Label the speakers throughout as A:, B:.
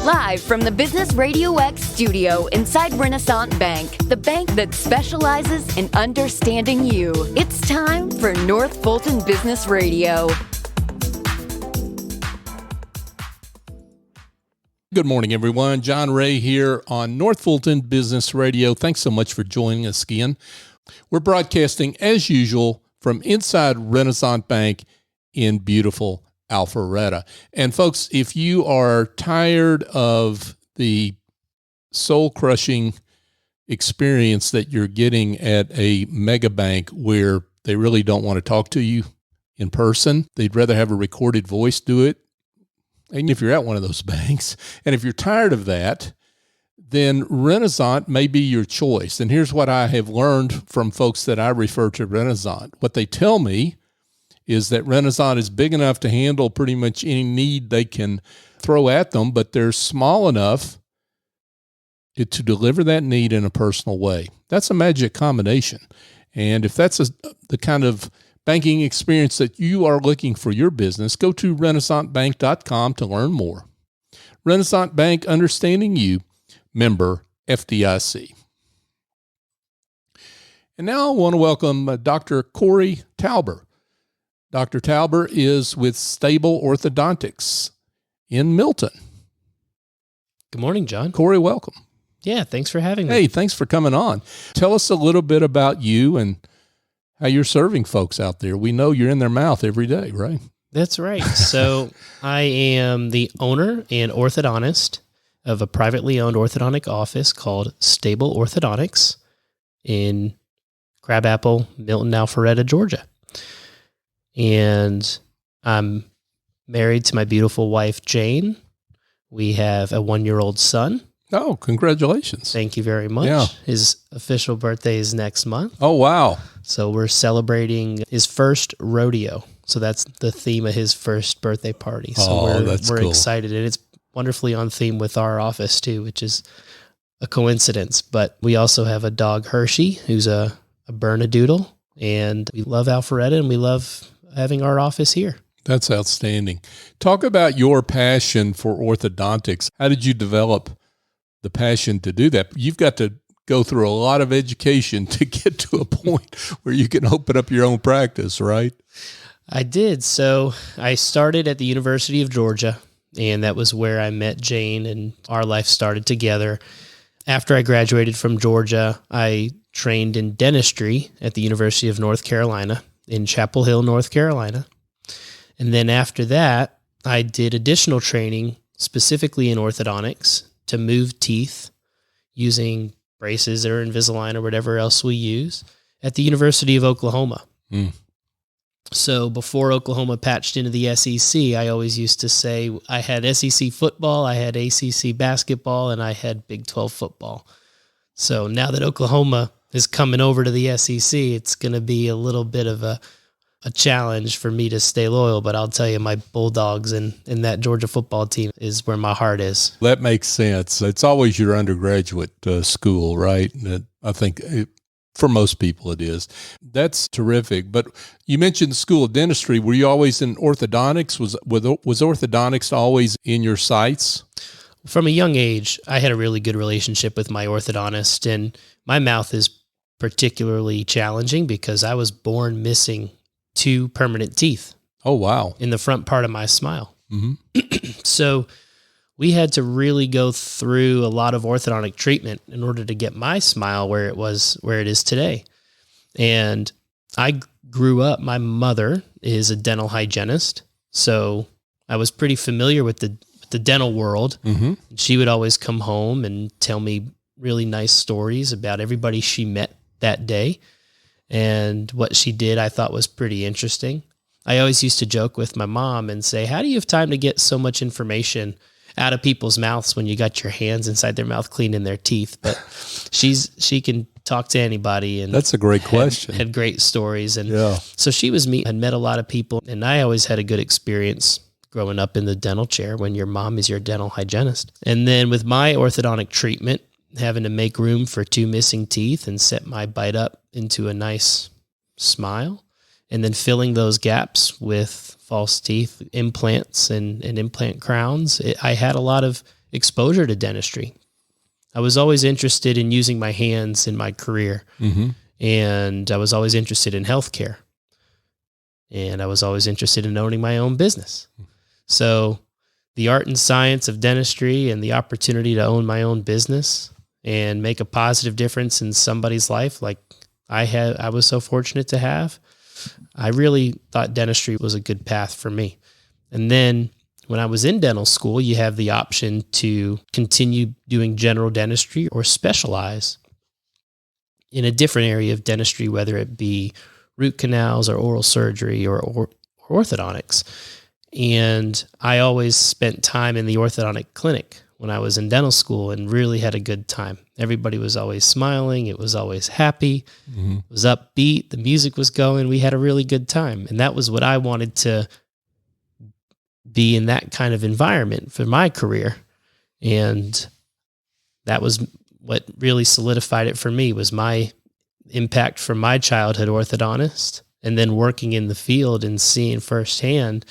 A: Live from the Business RadioX studio inside Renaissance Bank, the bank that specializes in understanding you. It's time for North Fulton Business Radio.
B: Good morning, everyone. John Ray here on North Fulton Business Radio. Thanks so much for joining us again. We're broadcasting, as usual, from inside Renaissance Bank in beautiful Alpharetta. And folks, if you are tired of the soul-crushing experience that you're getting at a mega bank where they really don't want to talk to you in person, they'd rather have a recorded voice do it, and if you're at one of those banks, and if you're tired of that, then Renaissance may be your choice. And here's what I have learned from folks that I refer to Renaissance. What they tell me is that Renaissance is big enough to handle pretty much any need they can throw at them, but they're small enough to deliver that need in a personal way. That's a magic combination. And if that's the kind of banking experience that you are looking for your business, go to renaissancebank.com to learn more. Renaissance Bank, understanding you, member FDIC. And now I want to welcome Dr. Korry Tauber. Dr. Tauber is with STABLE Orthodontics in Milton.
C: Good morning, John.
B: Korry, welcome.
C: Yeah, thanks for having me.
B: Hey, thanks for coming on. Tell us a little bit about you and how you're serving folks out there. We know you're in their mouth every day, right?
C: That's right. So I am the owner and orthodontist of a privately owned orthodontic office called STABLE Orthodontics in Crabapple, Milton, Alpharetta, Georgia. And I'm married to my beautiful wife, Jane. We have a 1-year-old son.
B: Oh, congratulations.
C: Thank you very much.
B: Yeah.
C: His official birthday is next month.
B: Oh, wow.
C: So we're celebrating his first rodeo. So that's the theme of his first birthday party. So we're
B: cool.
C: excited. And it's wonderfully on theme with our office too, which is a coincidence. But we also have a dog, Hershey, who's a Bernedoodle. And we love Alpharetta and we love having our office here.
B: That's outstanding. Talk about your passion for orthodontics. How did you develop the passion to do that? You've got to go through a lot of education to get to a point where you can open up your own practice, right?
C: I did. So I started at the University of Georgia, and that was where I met Jane, and our life started together. After I graduated from Georgia, I trained in dentistry at the University of North Carolina in Chapel Hill, North Carolina. And then after that, I did additional training specifically in orthodontics to move teeth using braces or Invisalign or whatever else we use at the University of Oklahoma. So before Oklahoma patched into the SEC, I always used to say I had SEC football, I had ACC basketball, and I had Big 12 football. So now that Oklahoma is coming over to the SEC, it's going to be a little bit of a challenge for me to stay loyal, but I'll tell you, my Bulldogs and that Georgia football team is where my heart is.
B: That makes sense. It's always your undergraduate school, right? I think for most people it is. That's terrific. But you mentioned the School of Dentistry. Were you always in orthodontics? Was orthodontics always in your sights?
C: From a young age, I had a really good relationship with my orthodontist, and my mouth is particularly challenging because I was born missing 2 permanent teeth.
B: Oh, wow.
C: In the front part of my smile.
B: Mm-hmm.
C: So we had to really go through a lot of orthodontic treatment in order to get my smile where it is today. And I grew up, my mother is a dental hygienist. So I was pretty familiar with the dental world.
B: Mm-hmm.
C: She would always come home and tell me really nice stories about everybody she met that day. And what she did, I thought was pretty interesting. I always used to joke with my mom and say, how do you have time to get so much information out of people's mouths when you got your hands inside their mouth cleaning their teeth? But she can talk to anybody. And
B: that's a great question.
C: Had great stories. And
B: yeah.
C: So had met a lot of people. And I always had a good experience growing up in the dental chair when your mom is your dental hygienist. And then with my orthodontic treatment, having to make room for 2 missing teeth and set my bite up into a nice smile, and then filling those gaps with false teeth implants and implant crowns. I had a lot of exposure to dentistry. I was always interested in using my hands in my career, and I was always interested in healthcare, and I was always interested in owning my own business. So the art and science of dentistry and the opportunity to own my own business and make a positive difference in somebody's life like I was so fortunate to have, I really thought dentistry was a good path for me. And then when I was in dental school, you have the option to continue doing general dentistry or specialize in a different area of dentistry, whether it be root canals or oral surgery or orthodontics. And I always spent time in the orthodontic clinic when I was in dental school and really had a good time. Everybody was always smiling. It was always happy. It was upbeat. The music was going. We had a really good time. And that was what I wanted to be in, that kind of environment for my career. And that was what really solidified it for me, was my impact from my childhood orthodontist, and then working in the field and seeing firsthand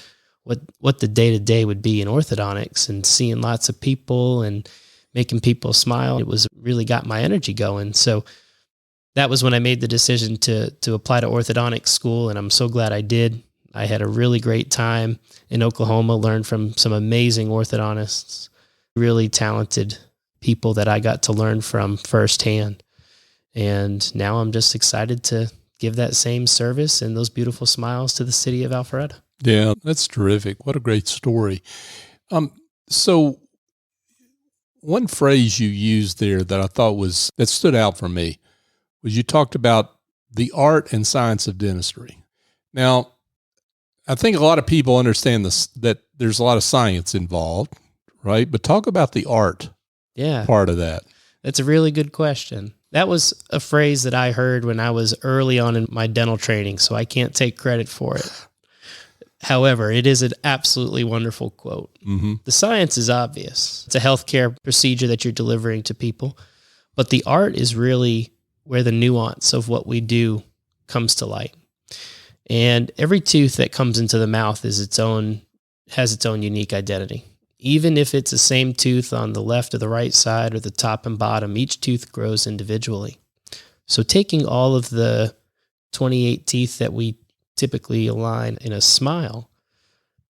C: what the day-to-day would be in orthodontics, and seeing lots of people and making people smile. It was really got my energy going. So that was when I made the decision to apply to orthodontics school, and I'm so glad I did. I had a really great time in Oklahoma, learned from some amazing orthodontists, really talented people that I got to learn from firsthand. And now I'm just excited to give that same service and those beautiful smiles to the city of Alpharetta.
B: Yeah, that's terrific. What a great story. So one phrase you used there that I thought that stood out for me was you talked about the art and science of dentistry. Now, I think a lot of people understand this, that there's a lot of science involved, right? But talk about the art part of that.
C: That's a really good question. That was a phrase that I heard when I was early on in my dental training, so I can't take credit for it. However, it is an absolutely wonderful quote. The science is obvious. It's a healthcare procedure that you're delivering to people, but the art is really where the nuance of what we do comes to light. And every tooth that comes into the mouth has its own unique identity. Even if it's the same tooth on the left or the right side or the top and bottom, each tooth grows individually. So taking all of the 28 teeth that we typically align in a smile,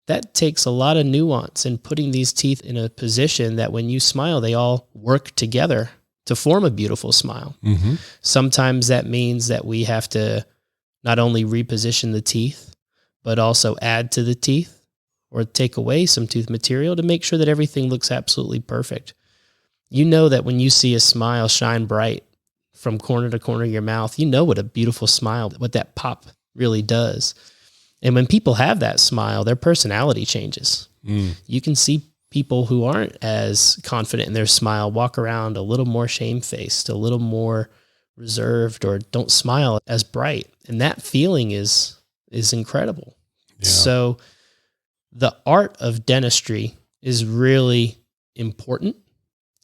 C: that takes a lot of nuance in putting these teeth in a position that when you smile, they all work together to form a beautiful smile. Sometimes that means that we have to not only reposition the teeth, but also add to the teeth or take away some tooth material to make sure that everything looks absolutely perfect. You know that when you see a smile shine bright from corner to corner of your mouth, you know what a beautiful smile, what that pop really does. And when people have that smile, their personality changes. You can see people who aren't as confident in their smile walk around a little more shamefaced, a little more reserved, or don't smile as bright. And that feeling is incredible. Yeah. So the art of dentistry is really important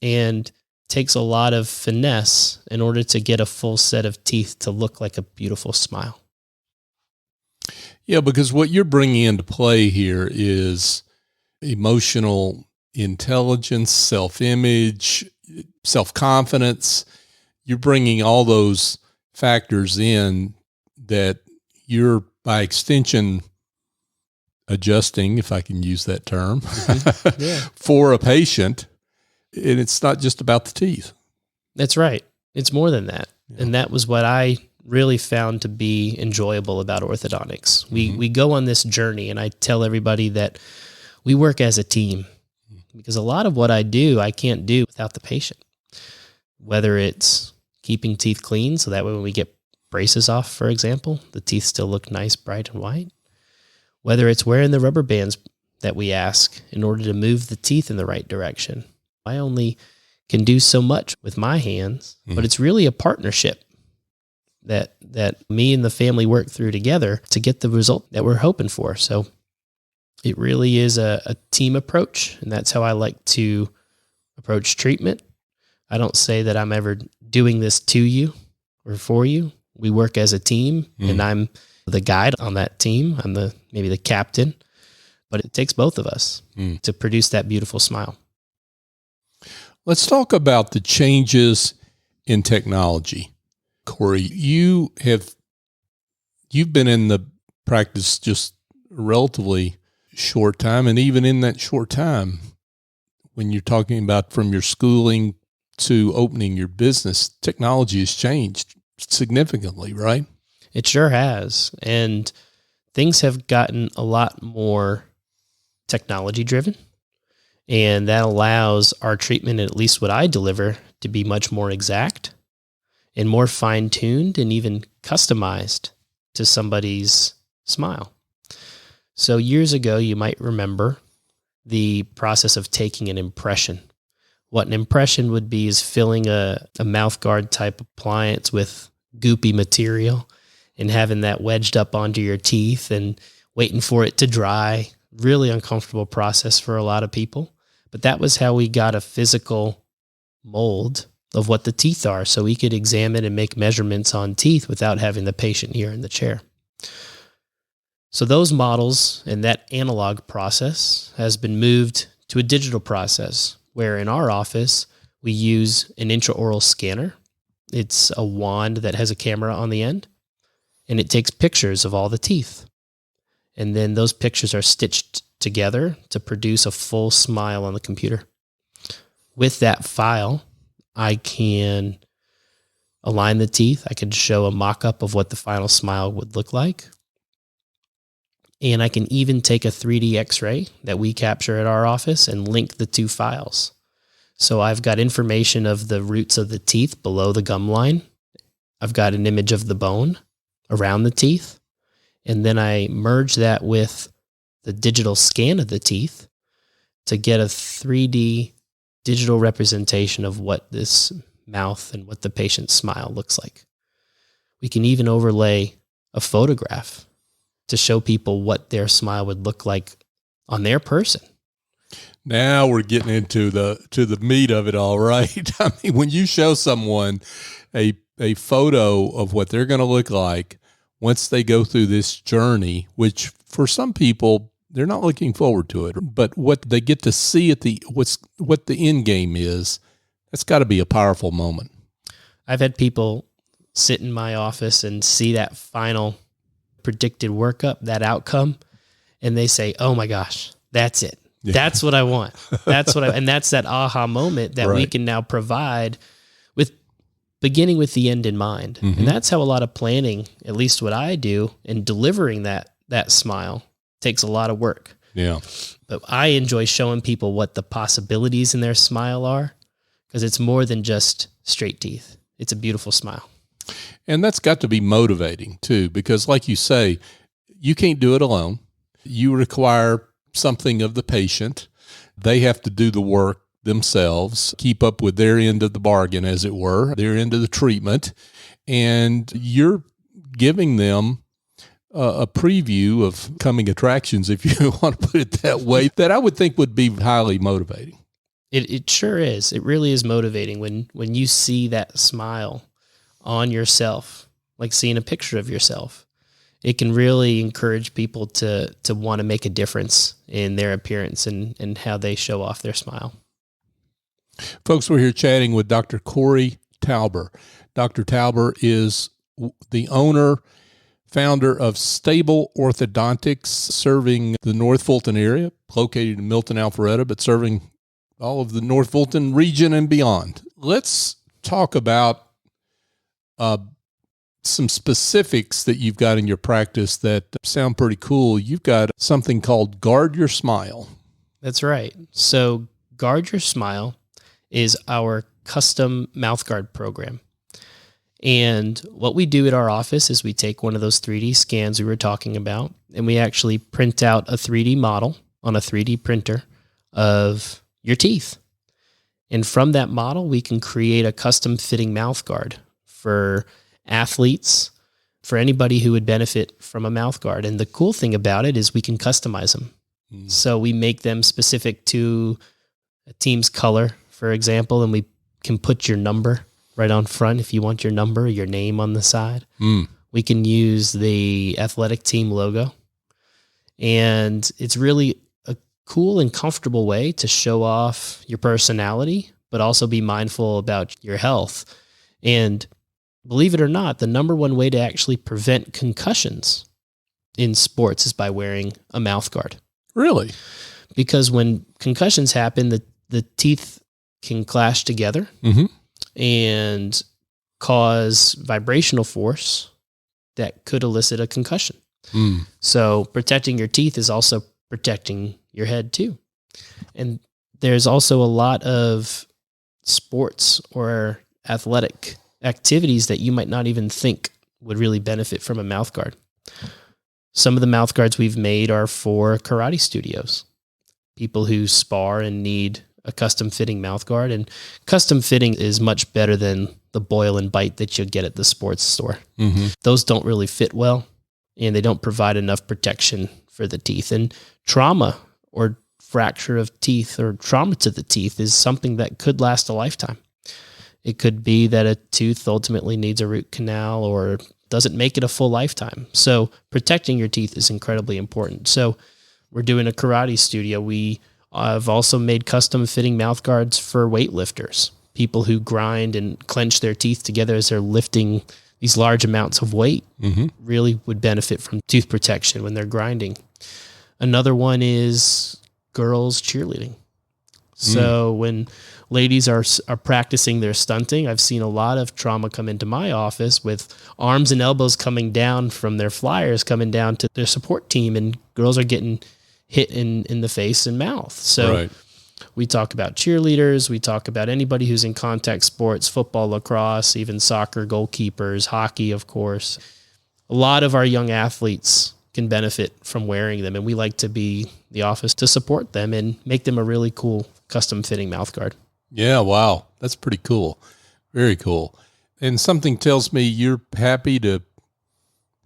C: and takes a lot of finesse in order to get a full set of teeth to look like a beautiful smile.
B: Yeah, because what you're bringing into play here is emotional intelligence, self-image, self-confidence. You're bringing all those factors in that you're, by extension, adjusting, if I can use that term, for a patient. And it's not just about the teeth.
C: That's right. It's more than that. Yeah. And that was what I really found to be enjoyable about orthodontics. We go on this journey, and I tell everybody that we work as a team, because a lot of what I do, I can't do without the patient. Whether it's keeping teeth clean, so that way when we get braces off, for example, the teeth still look nice, bright, and white. Whether it's wearing the rubber bands that we ask in order to move the teeth in the right direction. I only can do so much with my hands, but it's really a partnership that me and the family work through together to get the result that we're hoping for. So it really is a team approach, and that's how I like to approach treatment. I don't say that I'm ever doing this to you or for you. We work as a team, and I'm the guide on that team. I'm maybe the captain, but it takes both of us to produce that beautiful smile.
B: Let's talk about the changes in technology. Korry, you've been in the practice just a relatively short time, and even in that short time, when you're talking about from your schooling to opening your business, technology has changed significantly, right?
C: It sure has. And things have gotten a lot more technology driven. And that allows our treatment, at least what I deliver, to be much more exact and more fine-tuned and even customized to somebody's smile. So years ago, you might remember the process of taking an impression. What an impression would be is filling a mouth guard type appliance with goopy material and having that wedged up onto your teeth and waiting for it to dry. Really uncomfortable process for a lot of people. But that was how we got a physical mold of what the teeth are, so we could examine and make measurements on teeth without having the patient here in the chair. So those models and that analog process has been moved to a digital process, where in our office, we use an intraoral scanner. It's a wand that has a camera on the end, and it takes pictures of all the teeth. And then those pictures are stitched together to produce a full smile on the computer. With that file, I can align the teeth. I can show a mock-up of what the final smile would look like. And I can even take a 3D X-ray that we capture at our office and link the two files. So I've got information of the roots of the teeth below the gum line. I've got an image of the bone around the teeth. And then I merge that with the digital scan of the teeth to get a 3D digital representation of what this mouth and what the patient's smile looks like. We can even overlay a photograph to show people what their smile would look like on their person.
B: Now we're getting into the meat of it all, right? I mean, when you show someone a photo of what they're going to look like once they go through this journey, which for some people, they're not looking forward to it, but what they get to see at what the end game is, that's got to be a powerful moment.
C: I've had people sit in my office and see that final predicted workup, that outcome, and they say, "Oh my gosh, that's it. Yeah. That's what I want. And that's that aha moment that we can now provide with beginning with the end in mind." Mm-hmm. And that's how a lot of planning, at least what I do, and delivering that smile takes a lot of work.
B: Yeah.
C: But I enjoy showing people what the possibilities in their smile are, because it's more than just straight teeth. It's a beautiful smile.
B: And that's got to be motivating too, because like you say, you can't do it alone. You require something of the patient. They have to do the work themselves, keep up with their end of the bargain, as it were, their end of the treatment. And you're giving them a preview of coming attractions, if you want to put it that way, that I would think would be highly motivating.
C: It sure is. It really is motivating when you see that smile on yourself, like seeing a picture of yourself. It can really encourage people to want to make a difference in their appearance and how they show off their smile.
B: Folks, we're here chatting with Dr. Korry Tauber. Dr. Tauber is the founder of STABLE Orthodontics, serving the North Fulton area, located in Milton, Alpharetta, but serving all of the North Fulton region and beyond. Let's talk about some specifics that you've got in your practice that sound pretty cool. You've got something called Guard Your Smile.
C: That's right. So Guard Your Smile is our custom mouthguard program. And what we do at our office is we take one of those 3D scans we were talking about, and we actually print out a 3D model on a 3D printer of your teeth. And from that model, we can create a custom fitting mouth guard for athletes, for anybody who would benefit from a mouth guard. And the cool thing about it is we can customize them. Mm. So we make them specific to a team's color, for example, and we can put your number right on front if you want your number, your name on the side. Mm. We can use the athletic team logo. And it's really a cool and comfortable way to show off your personality, but also be mindful about your health. And believe it or not, the number one way to actually prevent concussions in sports is by wearing a mouth guard.
B: Really?
C: Because when concussions happen, the teeth can clash together and cause vibrational force that could elicit a concussion. So protecting your teeth is also protecting your head too. And there's also a lot of sports or athletic activities that you might not even think would really benefit from a mouth guard. Some of the mouth guards we've made are for karate studios, people who spar and need a custom fitting mouth guard. And custom fitting is much better than the boil and bite that you'll get at the sports store. Those don't really fit well, and they don't provide enough protection for the teeth. And trauma or fracture of teeth or trauma to the teeth is something that could last a lifetime. It could be that a tooth ultimately needs a root canal or doesn't make it a full lifetime. So protecting your teeth is incredibly important. So we're doing a karate studio. We have also made custom fitting mouth guards for weightlifters, people who grind and clench their teeth together as they're lifting these large amounts of weight. Really would benefit from tooth protection when they're grinding. Another one is girls cheerleading. So when ladies are practicing their stunting, I've seen a lot of trauma come into my office with arms and elbows coming down from their flyers, coming down to their support team, and girls are getting hit in the face and mouth. So we talk about cheerleaders. We talk about anybody who's in contact sports, football, lacrosse, even soccer, goalkeepers, hockey, of course. A lot of our young athletes can benefit from wearing them, and we like to be the office to support them and make them a really cool custom fitting mouth guard.
B: Yeah, wow. That's pretty cool. Very cool. And something tells me you're happy to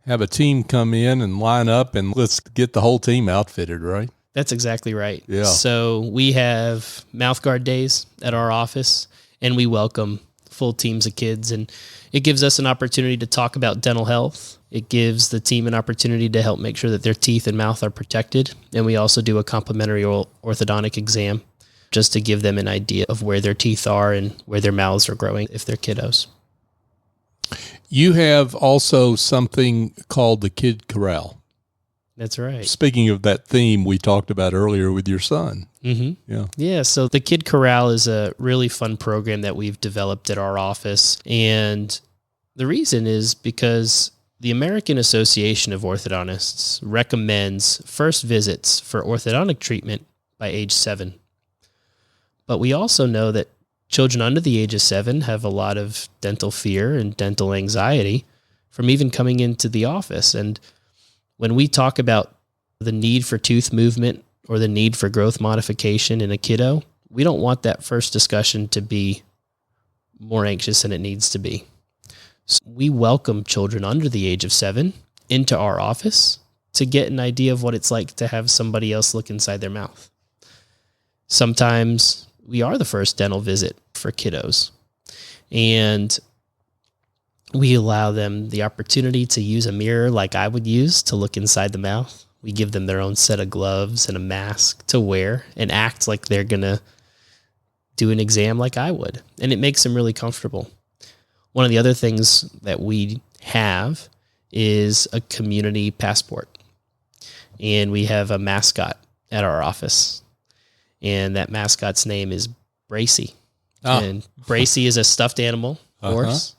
B: have a team come in and line up and let's get the whole team outfitted, right?
C: That's exactly right.
B: Yeah.
C: So we have mouth guard days at our office, and we welcome full teams of kids, and it gives us an opportunity to talk about dental health. It gives the team an opportunity to help make sure that their teeth and mouth are protected. And we also do a complimentary orthodontic exam just to give them an idea of where their teeth are and where their mouths are growing if they're kiddos.
B: You have also something called the Kid Corral.
C: That's right.
B: Speaking of that theme we talked about earlier with your son.
C: Yeah, so the Kid Corral is a really fun program that we've developed at our office. And the reason is because the American Association of Orthodontists recommends first visits for orthodontic treatment by age 7. But we also know that children under the age of 7 have a lot of dental fear and dental anxiety from even coming into the office. And when we talk about the need for tooth movement or the need for growth modification in a kiddo, we don't want that first discussion to be more anxious than it needs to be. So we welcome children under the age of 7 into our office to get an idea of what it's like to have somebody else look inside their mouth. Sometimes we are the first dental visit for kiddos, and we allow them the opportunity to use a mirror like I would use to look inside the mouth. We give them their own set of gloves and a mask to wear and act like they're going to do an exam like I would. And it makes them really comfortable. One of the other things that we have is a community passport. And we have a mascot at our office. And that mascot's name is Bracy. And Bracy is a stuffed animal horse.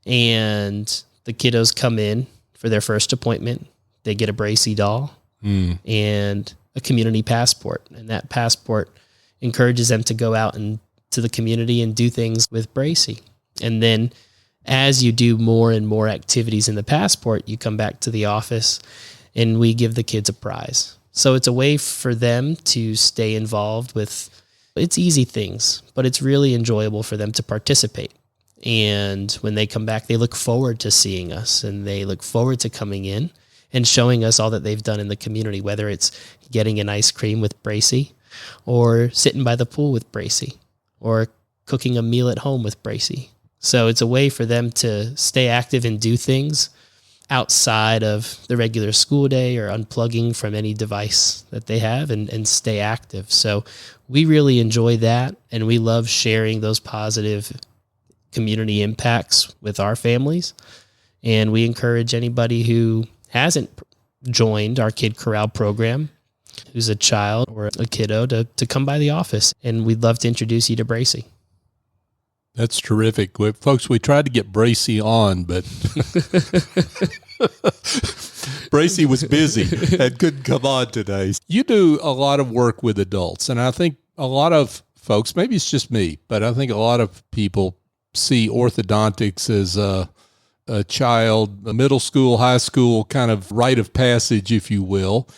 C: And the kiddos come in for their first appointment. They get a Bracy doll and a community passport. And that passport encourages them to go out into the community and do things with Bracy. And then as you do more and more activities in the passport, you come back to the office and we give the kids a prize. So it's a way for them to stay involved with, it's easy things, but it's really enjoyable for them to participate. And when they come back, they look forward to seeing us and they look forward to coming in and showing us all that they've done in the community, whether it's getting an ice cream with Bracy or sitting by the pool with Bracy or cooking a meal at home with Bracy. So it's a way for them to stay active and do things outside of the regular school day or unplugging from any device that they have and stay active. So we really enjoy that, and we love sharing those positive community impacts with our families. And we encourage anybody who hasn't joined our Kid Corral program, who's a child or a kiddo, to come by the office, and we'd love to introduce you to Bracy.
B: That's terrific. Folks, we tried to get Bracy on, but Bracy was busy and couldn't come on today. You do a lot of work with adults, and I think a lot of folks, maybe it's just me, but I think a lot of people see orthodontics as a child, a middle school, high school kind of rite of passage, if you will,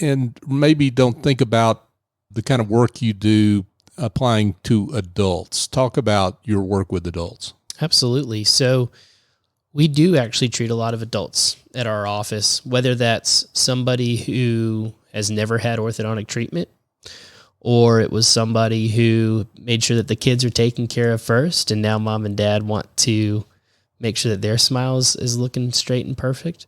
B: and maybe don't think about the kind of work you do applying to adults. Talk about your work with adults.
C: Absolutely. So we do actually treat a lot of adults at our office, whether that's somebody who has never had orthodontic treatment, or it was somebody who made sure that the kids are taken care of first, and now mom and dad want to make sure that their smile is looking straight and perfect,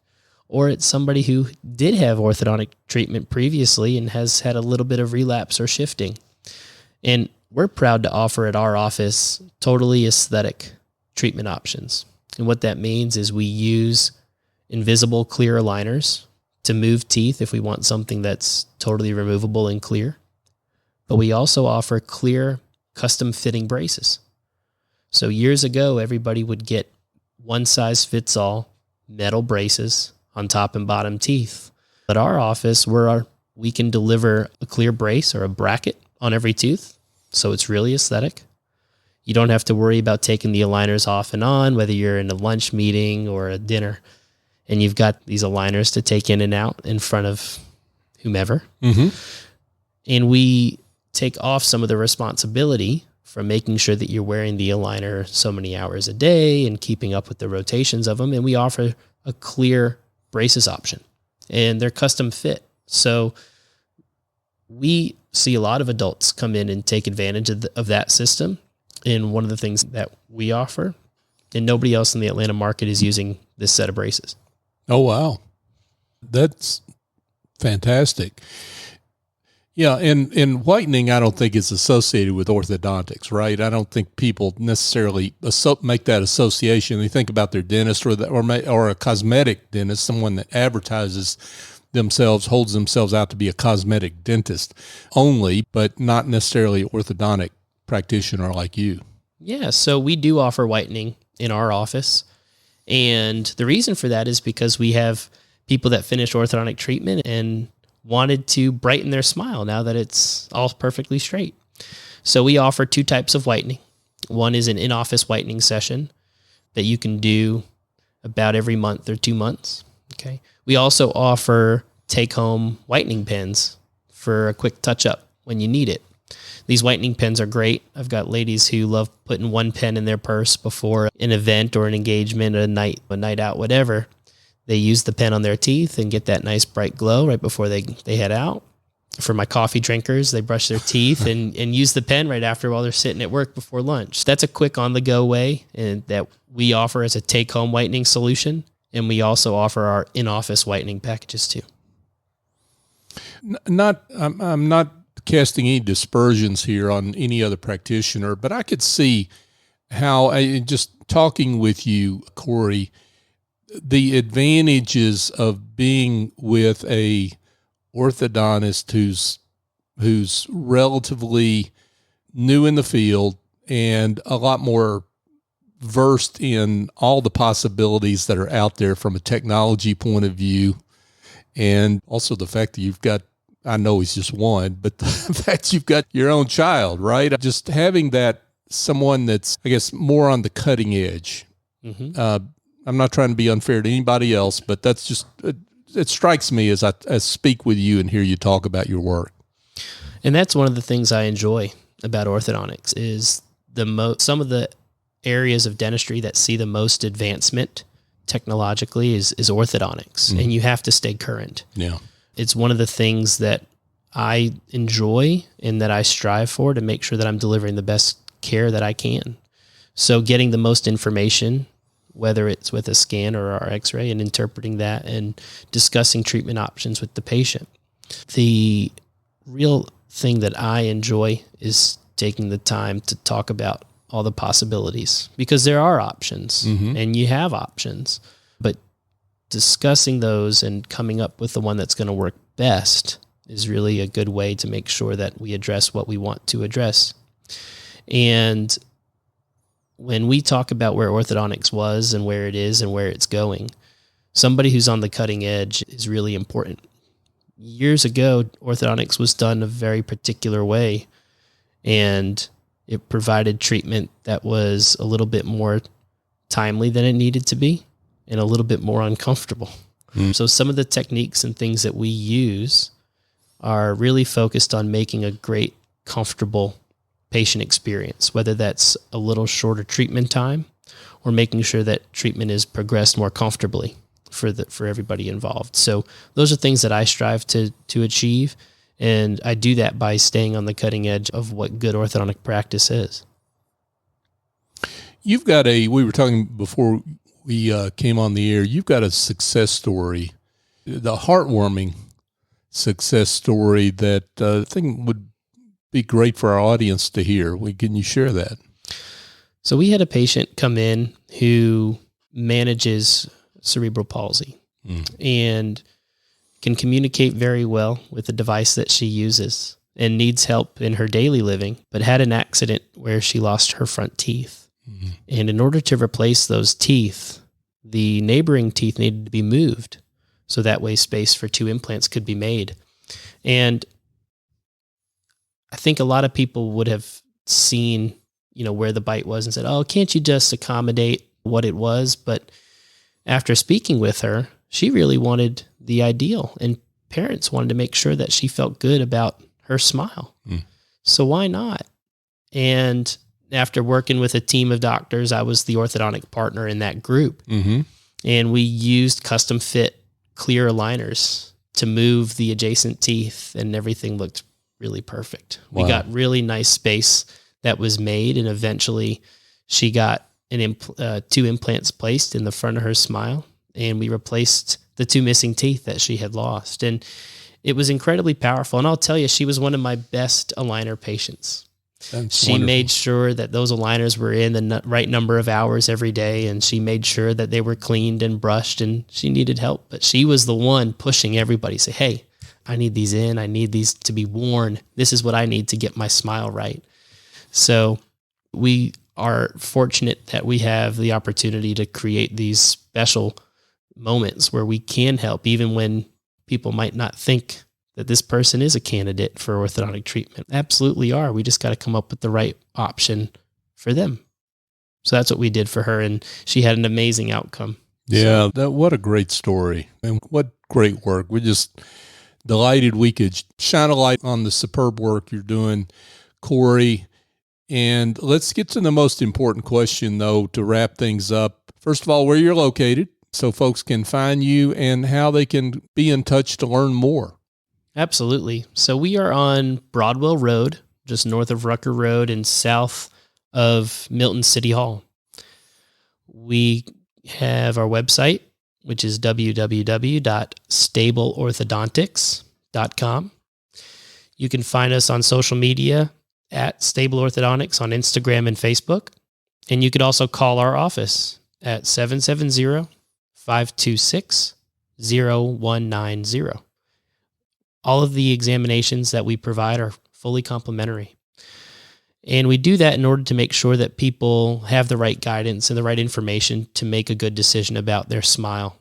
C: or it's somebody who did have orthodontic treatment previously and has had a little bit of relapse or shifting. And we're proud to offer at our office totally aesthetic treatment options. And what that means is we use invisible clear aligners to move teeth if we want something that's totally removable and clear. But we also offer clear custom fitting braces. So years ago, everybody would get one size fits all metal braces on top and bottom teeth. At our office, we can deliver a clear brace or a bracket on every tooth, so it's really aesthetic. You don't have to worry about taking the aligners off and on, whether you're in a lunch meeting or a dinner, and you've got these aligners to take in and out in front of whomever. Mm-hmm. And we take off some of the responsibility from making sure that you're wearing the aligner so many hours a day and keeping up with the rotations of them, and we offer a clear braces option, and they're custom fit. So we see a lot of adults come in and take advantage of that system. And one of the things that we offer, and nobody else in the Atlanta market is using this set of braces.
B: Oh, wow. That's fantastic. Yeah, and whitening I don't think is associated with orthodontics, right? I don't think people necessarily make that association. They think about their dentist or a cosmetic dentist, someone that advertises themselves, holds themselves out to be a cosmetic dentist only, but not necessarily orthodontic practitioner like you.
C: Yeah, so we do offer whitening in our office. And the reason for that is because we have people that finish orthodontic treatment and wanted to brighten their smile now that it's all perfectly straight. So we offer two types of whitening. One is an in-office whitening session that you can do about every month or 2 months. Okay. We also offer take-home whitening pens for a quick touch-up when you need it. These whitening pens are great. I've got ladies who love putting one pen in their purse before an event or an engagement, a night out, whatever. They use the pen on their teeth and get that nice bright glow right before they head out. For my coffee drinkers, they brush their teeth and use the pen right after while they're sitting at work before lunch. That's a quick on-the-go way and that we offer as a take-home whitening solution. And we also offer our in-office whitening packages too.
B: I'm not casting any dispersions here on any other practitioner, but I could see how, just talking with you, Korry, the advantages of being with a orthodontist who's relatively new in the field and a lot more versed in all the possibilities that are out there from a technology point of view. And also the fact that you've got, I know he's just one, but the fact you've got your own child, right? Just having that someone that's, I guess, more on the cutting edge. Mm-hmm. I'm not trying to be unfair to anybody else, but that's just, it strikes me as I speak with you and hear you talk about your work.
C: And that's one of the things I enjoy about orthodontics is some of the areas of dentistry that see the most advancement technologically is orthodontics, and you have to stay current.
B: Yeah.
C: It's one of the things that I enjoy and that I strive for to make sure that I'm delivering the best care that I can. So getting the most information whether it's with a scan or our x-ray, and interpreting that and discussing treatment options with the patient. The real thing that I enjoy is taking the time to talk about all the possibilities, because there are options and you have options, but discussing those and coming up with the one that's going to work best is really a good way to make sure that we address what we want to address. And when we talk about where orthodontics was and where it is and where it's going, somebody who's on the cutting edge is really important. Years ago, orthodontics was done a very particular way, and it provided treatment that was a little bit more timely than it needed to be and a little bit more uncomfortable. So some of the techniques and things that we use are really focused on making a great, comfortable patient experience, whether that's a little shorter treatment time or making sure that treatment is progressed more comfortably for everybody involved. So those are things that I strive to achieve, and I do that by staying on the cutting edge of what good orthodontic practice is.
B: You've got we were talking before we came on the air, you've got a success story, the heartwarming success story that I think would be great for our audience to hear. Can you share that?
C: So we had a patient come in who manages cerebral palsy and can communicate very well with the device that she uses and needs help in her daily living, but had an accident where she lost her front teeth. And in order to replace those teeth, the neighboring teeth needed to be moved, so that way space for 2 implants could be made. And I think a lot of people would have seen, where the bite was and said, oh, can't you just accommodate what it was? But after speaking with her, she really wanted the ideal, and parents wanted to make sure that she felt good about her smile. So why not? And after working with a team of doctors, I was the orthodontic partner in that group. And we used custom fit clear aligners to move the adjacent teeth, and everything looked really perfect. Wow. We got really nice space that was made, and eventually she got 2 implants placed in the front of her smile, and we replaced the 2 missing teeth that she had lost. And it was incredibly powerful. And I'll tell you, she was one of my best aligner patients. She made sure that those aligners were in the right number of hours every day, and she made sure that they were cleaned and brushed, and she needed help. But she was the one pushing everybody, say, hey, I need these in. I need these to be worn. This is what I need to get my smile right. So we are fortunate that we have the opportunity to create these special moments where we can help, even when people might not think that this person is a candidate for orthodontic treatment. Absolutely are. We just got to come up with the right option for them. So that's what we did for her, and she had an amazing outcome.
B: Yeah, what a great story, and what great work. We're just delighted we could shine a light on the superb work you're doing, Korry. And let's get to the most important question, though, to wrap things up. First of all, where you're located, so folks can find you, and how they can be in touch to learn more.
C: Absolutely. So we are on Broadwell Road, just north of Rucker Road and south of Milton City Hall. We have our website, which is www.stableorthodontics.com. You can find us on social media at Stable Orthodontics on Instagram and Facebook. And you could also call our office at 770-526-0190. All of the examinations that we provide are fully complimentary. And we do that in order to make sure that people have the right guidance and the right information to make a good decision about their smile.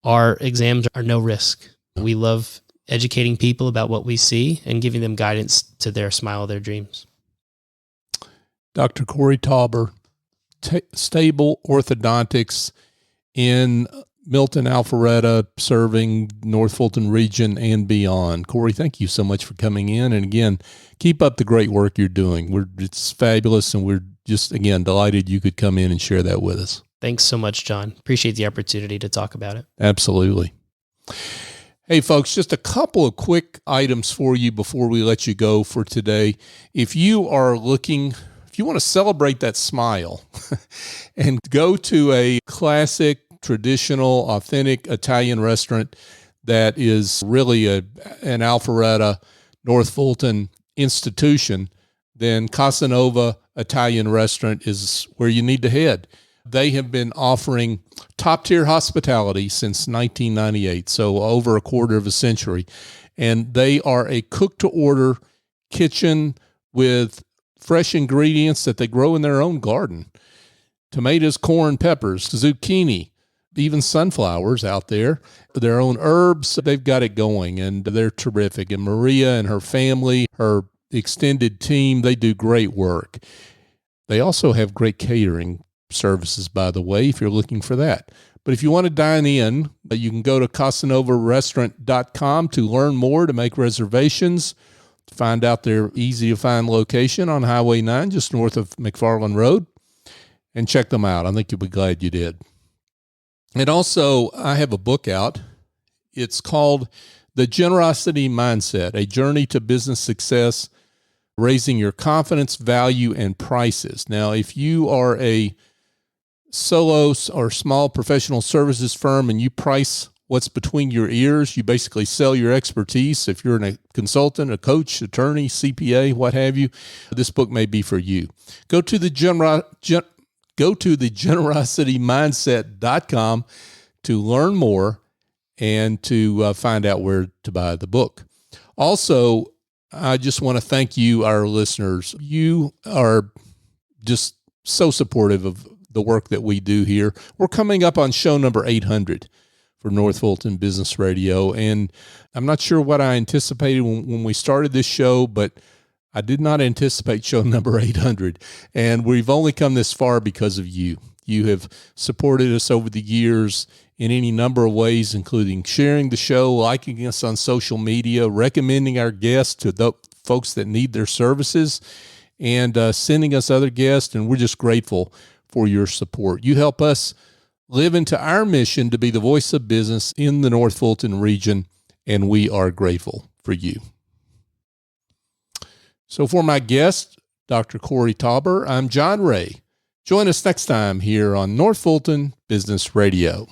C: Our exams are no risk. We love educating people about what we see and giving them guidance to their smile of their dreams.
B: Dr. Korry Tauber, Stable Orthodontics in Milton, Alpharetta, serving North Fulton region and beyond. Korry, thank you so much for coming in. And again, keep up the great work you're doing. It's fabulous, and we're just, again, delighted you could come in and share that with us.
C: Thanks so much, John. Appreciate the opportunity to talk about it.
B: Absolutely. Hey, folks, just a couple of quick items for you before we let you go for today. If you if you want to celebrate that smile and go to a classic, traditional, authentic Italian restaurant that is really an Alpharetta, North Fulton institution, then Casa Nova Italian Restaurant is where you need to head. They have been offering top-tier hospitality since 1998, so over a quarter of a century. And they are a cook-to-order kitchen with fresh ingredients that they grow in their own garden. Tomatoes, corn, peppers, zucchini, even sunflowers out there, their own herbs. They've got it going, and they're terrific. And Maria and her family, her extended team, they do great work. They also have great catering services, by the way, if you're looking for that. But if you want to dine in, you can go to CasanovaRestaurant.com to learn more, to make reservations, to find out their easy-to-find location on Highway 9, just north of McFarland Road, and check them out. I think you'll be glad you did. And also, I have a book out. It's called The Generosity Mindset, A Journey to Business Success, Raising Your Confidence, Value, and Prices. Now, if you are a solo or small professional services firm and you price what's between your ears, you basically sell your expertise. If you're a consultant, a coach, attorney, CPA, what have you, this book may be for you. Go to thegenerositymindset.com to learn more and to find out where to buy the book. Also, I just want to thank you, our listeners. You are just so supportive of the work that we do here. We're coming up on show number 800 for North Fulton Business Radio, and I'm not sure what I anticipated when we started this show, but I did not anticipate show number 800, and we've only come this far because of you. You have supported us over the years in any number of ways, including sharing the show, liking us on social media, recommending our guests to the folks that need their services, and sending us other guests, and we're just grateful for your support. You help us live into our mission to be the voice of business in the North Fulton region, and we are grateful for you. So for my guest, Dr. Korry Tauber, I'm John Ray. Join us next time here on North Fulton Business Radio.